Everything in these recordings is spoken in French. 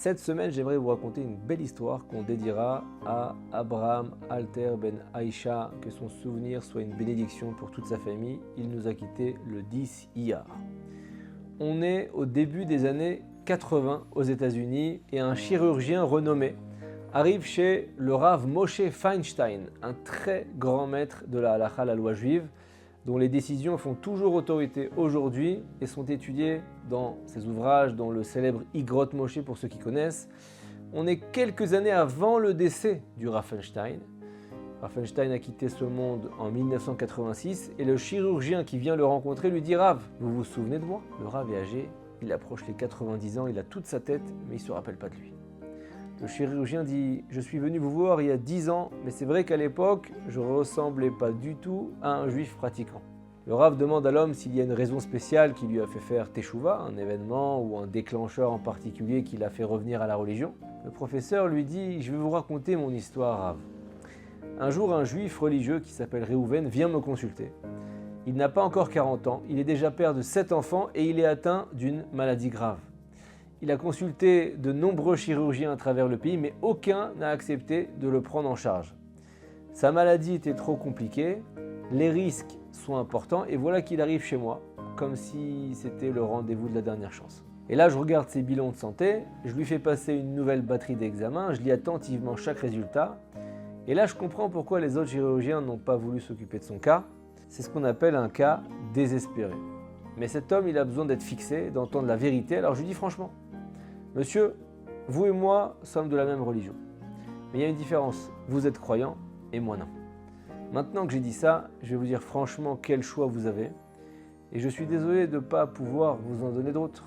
Cette semaine, j'aimerais vous raconter une belle histoire qu'on dédiera à Abraham Alter Ben Aïcha, que son souvenir soit une bénédiction pour toute sa famille. Il nous a quittés le 10 Iyar. On est au début des années 80 aux États-Unis et un chirurgien renommé arrive chez le Rav Moshe Feinstein, un très grand maître de la halakha, la loi juive, dont les décisions font toujours autorité aujourd'hui et sont étudiées dans ses ouvrages, dans le célèbre Igrot Moshe pour ceux qui connaissent. On est quelques années avant le décès du Rav Feinstein. Rav Feinstein a quitté ce monde en 1986 et le chirurgien qui vient le rencontrer lui dit « Rav, vous vous souvenez de moi ?» Le Rav est âgé, il approche les 90 ans, il a toute sa tête, mais il ne se rappelle pas de lui. Le chirurgien dit « Je suis venu vous voir il y a 10 ans, mais c'est vrai qu'à l'époque, je ne ressemblais pas du tout à un juif pratiquant. » Le Rav demande à l'homme s'il y a une raison spéciale qui lui a fait faire teshuva, un événement ou un déclencheur en particulier qui l'a fait revenir à la religion. Le professeur lui dit « Je vais vous raconter mon histoire, Rav. Un jour, un juif religieux qui s'appelle Reuven vient me consulter. Il n'a pas encore 40 ans, il est déjà père de 7 enfants et il est atteint d'une maladie grave. Il a consulté de nombreux chirurgiens à travers le pays, mais aucun n'a accepté de le prendre en charge. Sa maladie était trop compliquée, les risques sont importants et voilà qu'il arrive chez moi, comme si c'était le rendez-vous de la dernière chance. Et là, je regarde ses bilans de santé, je lui fais passer une nouvelle batterie d'examens, je lis attentivement chaque résultat. Et là, je comprends pourquoi les autres chirurgiens n'ont pas voulu s'occuper de son cas. C'est ce qu'on appelle un cas désespéré. Mais cet homme, il a besoin d'être fixé, d'entendre la vérité. Alors je lui dis franchement, monsieur, vous et moi sommes de la même religion. Mais il y a une différence, vous êtes croyant et moi non. Maintenant que j'ai dit ça, je vais vous dire franchement quel choix vous avez. Et je suis désolé de ne pas pouvoir vous en donner d'autres.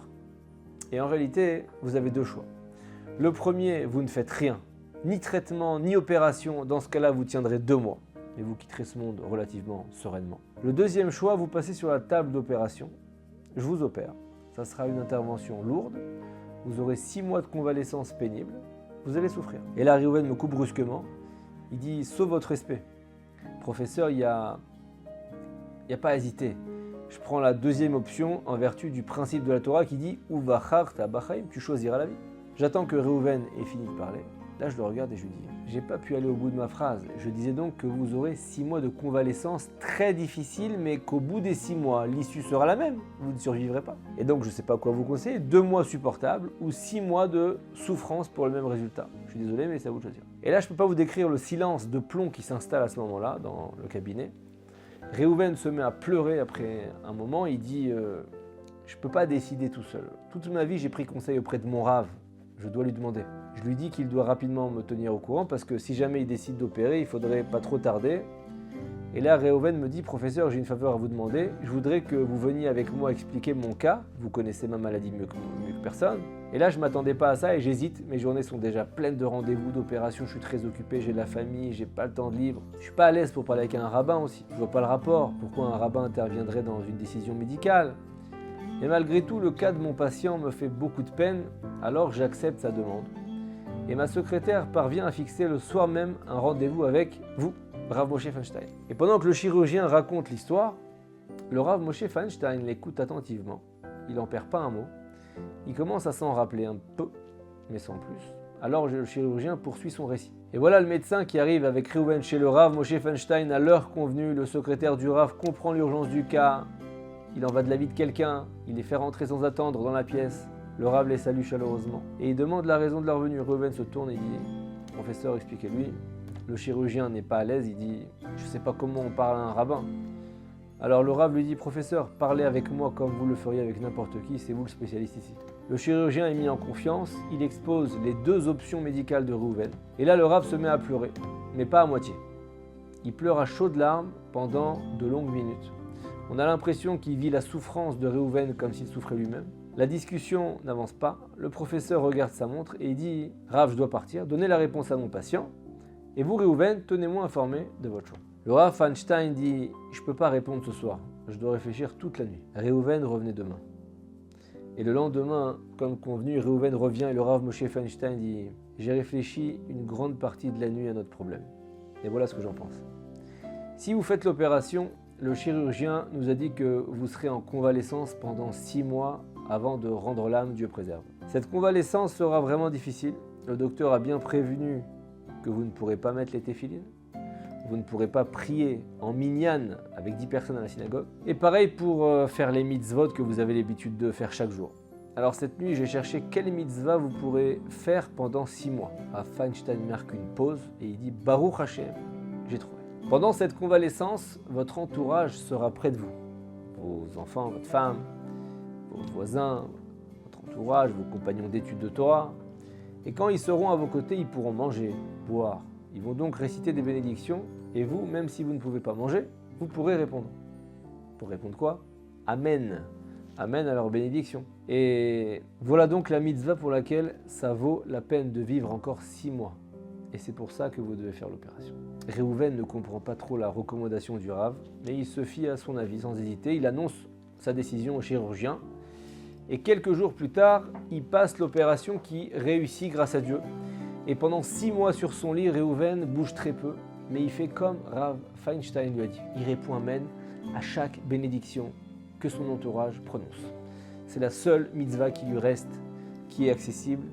Et en réalité, vous avez deux choix. Le premier, vous ne faites rien. Ni traitement, ni opération. Dans ce cas-là, vous tiendrez 2 mois. Et vous quitterez ce monde relativement sereinement. Le deuxième choix, vous passez sur la table d'opération. Je vous opère. Ça sera une intervention lourde. Vous aurez 6 mois de convalescence pénible. Vous allez souffrir. Et là, Reuven me coupe brusquement. Il dit « Sauf votre respect. Professeur, il n'y a pas à hésiter. Je prends la deuxième option en vertu du principe de la Torah qui dit « Uvachar tabachaim » tu choisiras la vie. J'attends que Reuven ait fini de parler. Là, je le regarde et je lui dis « J'ai pas pu aller au bout de ma phrase. Je disais donc que vous aurez 6 mois de convalescence très difficile, mais qu'au bout des 6 mois, l'issue sera la même. Vous ne survivrez pas. Et donc, je ne sais pas quoi vous conseiller. 2 mois supportables ou 6 mois de souffrance pour le même résultat. Je suis désolé, mais c'est à vous de choisir. » Et là, je ne peux pas vous décrire le silence de plomb qui s'installe à ce moment-là dans le cabinet. Reuven se met à pleurer après un moment. Il dit « Je ne peux pas décider tout seul. Toute ma vie, j'ai pris conseil auprès de mon Rav. Je dois lui demander. » Je lui dis qu'il doit rapidement me tenir au courant parce que si jamais il décide d'opérer, il faudrait pas trop tarder. Et là, Reuven me dit « Professeur, j'ai une faveur à vous demander. Je voudrais que vous veniez avec moi expliquer mon cas. Vous connaissez ma maladie mieux que personne. » Et là, je ne m'attendais pas à ça et j'hésite. Mes journées sont déjà pleines de rendez-vous, d'opérations. Je suis très occupé, j'ai de la famille, j'ai pas le temps de libre. Je suis pas à l'aise pour parler avec un rabbin aussi. Je vois pas le rapport. Pourquoi un rabbin interviendrait dans une décision médicale ? Et malgré tout, le cas de mon patient me fait beaucoup de peine, alors j'accepte sa demande. Et ma secrétaire parvient à fixer le soir même un rendez-vous avec vous, Rav Moshe Feinstein. Et pendant que le chirurgien raconte l'histoire, le Rav Moshe Feinstein l'écoute attentivement. Il n'en perd pas un mot. Il commence à s'en rappeler un peu, mais sans plus. Alors le chirurgien poursuit son récit. Et voilà le médecin qui arrive avec Reuven chez le Rav Moshe Feinstein à l'heure convenue. Le secrétaire du Rav comprend l'urgence du cas. Il en va de la vie de quelqu'un. Il les fait rentrer sans attendre dans la pièce. Le Rav les salue chaleureusement et il demande la raison de leur venue. Reuven se tourne et dit « Professeur, expliquez-lui. » Le chirurgien n'est pas à l'aise, il dit « Je ne sais pas comment on parle à un rabbin. » Alors le Rav lui dit « Professeur, parlez avec moi comme vous le feriez avec n'importe qui, c'est vous le spécialiste ici. » Le chirurgien est mis en confiance, il expose les 2 options médicales de Reuven. Et là le Rav se met à pleurer, mais pas à moitié. Il pleure à chaudes larmes pendant de longues minutes. On a l'impression qu'il vit la souffrance de Reuven comme s'il souffrait lui-même. La discussion n'avance pas, le professeur regarde sa montre et il dit « Rav, je dois partir, donnez la réponse à mon patient, et vous Reuven, tenez-moi informé de votre choix. » Le Rav Feinstein dit « Je ne peux pas répondre ce soir, je dois réfléchir toute la nuit. Reuven, revenez demain. » Et le lendemain, comme convenu, Reuven revient et le Rav Moshe Feinstein dit « J'ai réfléchi une grande partie de la nuit à notre problème. Et voilà ce que j'en pense. Si vous faites l'opération, le chirurgien nous a dit que vous serez en convalescence pendant 6 mois avant de rendre l'âme, Dieu préserve. Cette convalescence sera vraiment difficile. Le docteur a bien prévenu que vous ne pourrez pas mettre les téphilines. Vous ne pourrez pas prier en minyan avec 10 personnes à la synagogue. Et pareil pour faire les mitzvot que vous avez l'habitude de faire chaque jour. Alors cette nuit, j'ai cherché quelle mitzvah vous pourrez faire pendant 6 mois. Feinstein marque une pause et il dit « Baruch Hashem », j'ai trouvé. Pendant cette convalescence, votre entourage sera près de vous. Vos enfants, votre femme, vos voisins, votre entourage, vos compagnons d'études de Torah. Et quand ils seront à vos côtés, ils pourront manger, boire. Ils vont donc réciter des bénédictions et vous, même si vous ne pouvez pas manger, vous pourrez répondre. Pour répondre quoi? Amen. Amen à leur bénédiction. Et voilà donc la mitzvah pour laquelle ça vaut la peine de vivre encore 6 mois. Et c'est pour ça que vous devez faire l'opération. Réhouven ne comprend pas trop la recommandation du Rav, mais il se fie à son avis sans hésiter. Il annonce sa décision au chirurgien. Et quelques jours plus tard, il passe l'opération qui réussit grâce à Dieu. Et pendant 6 mois sur son lit, Réhouven bouge très peu, mais il fait comme Rav Feinstein lui a dit. Il répond Amen à chaque bénédiction que son entourage prononce. C'est la seule mitzvah qui lui reste, qui est accessible,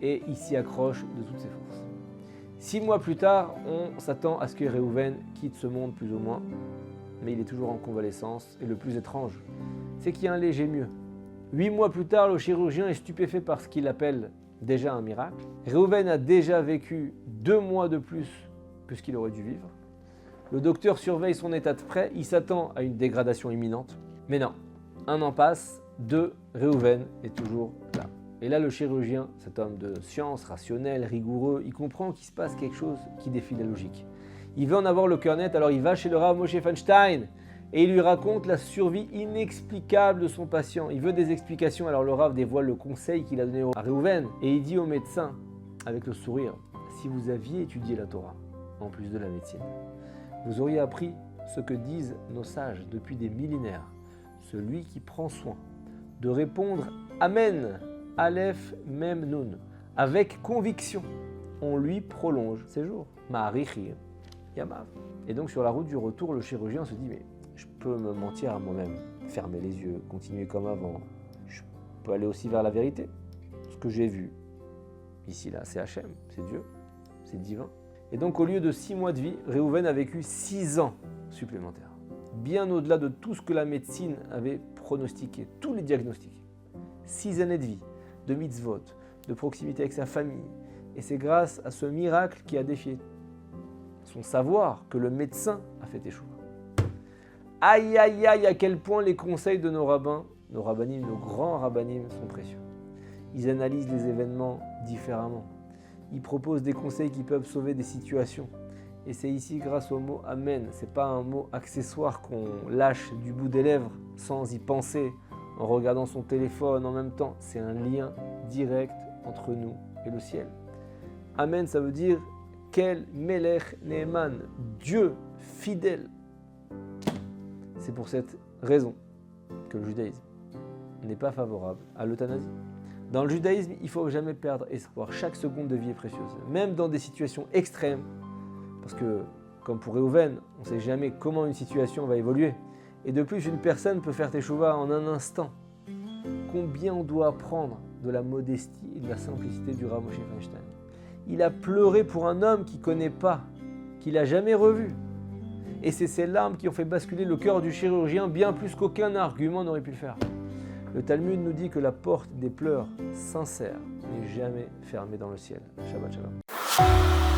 et il s'y accroche de toutes ses forces. 6 mois plus tard, on s'attend à ce que Réhouven quitte ce monde plus ou moins, mais il est toujours en convalescence, et le plus étrange, c'est qu'il y a un léger mieux. 8 mois plus tard, le chirurgien est stupéfait par ce qu'il appelle déjà un miracle. Réhouven a déjà vécu 2 mois de plus que ce qu'il aurait dû vivre. Le docteur surveille son état de prêt, il s'attend à une dégradation imminente. Mais non, 1 an passe, 2, Réhouven est toujours là. Et là, le chirurgien, cet homme de science, rationnel, rigoureux, il comprend qu'il se passe quelque chose qui défie la logique. Il veut en avoir le cœur net, alors il va chez le Rav Moshe Feinstein et il lui raconte la survie inexplicable de son patient. Il veut des explications, alors le Rav dévoile le conseil qu'il a donné à Réhouven et il dit au médecin, avec le sourire, si vous aviez étudié la Torah, en plus de la médecine, vous auriez appris ce que disent nos sages depuis des millénaires. Celui qui prend soin de répondre Amen, Aleph, Mem, Nun, avec conviction, on lui prolonge ses jours. Ma'arichi, Yamav. Et donc sur la route du retour, le chirurgien se dit mais je peux me mentir à moi-même, fermer les yeux, continuer comme avant. Je peux aller aussi vers la vérité. Ce que j'ai vu ici là, c'est Hachem, c'est Dieu, c'est divin. Et donc au lieu de 6 mois de vie, Réhouven a vécu 6 ans supplémentaires. Bien au-delà de tout ce que la médecine avait pronostiqué, tous les diagnostics. 6 années de vie, de mitzvot, de proximité avec sa famille. Et c'est grâce à ce miracle qui a défié son savoir que le médecin a fait échouer. Aïe aïe aïe, à quel point les conseils de nos rabbins, nos rabbanim, nos grands rabbanim sont précieux. Ils analysent les événements différemment. Ils proposent des conseils qui peuvent sauver des situations. Et c'est ici grâce au mot Amen. Ce n'est pas un mot accessoire qu'on lâche du bout des lèvres sans y penser, en regardant son téléphone en même temps. C'est un lien direct entre nous et le ciel. Amen, ça veut dire Kel Melech Neeman, Dieu fidèle. C'est pour cette raison que le judaïsme n'est pas favorable à l'euthanasie. Dans le judaïsme, il ne faut jamais perdre espoir. Chaque seconde de vie est précieuse, même dans des situations extrêmes. Parce que, comme pour Réhouven, on ne sait jamais comment une situation va évoluer. Et de plus, une personne peut faire teshuva en un instant. Combien on doit apprendre de la modestie et de la simplicité du Rav Moshe Feinstein. Il a pleuré pour un homme qu'il ne connaît pas, qu'il n'a jamais revu. Et c'est ces larmes qui ont fait basculer le cœur du chirurgien bien plus qu'aucun argument n'aurait pu le faire. Le Talmud nous dit que la porte des pleurs sincères n'est jamais fermée dans le ciel. Shabbat shalom.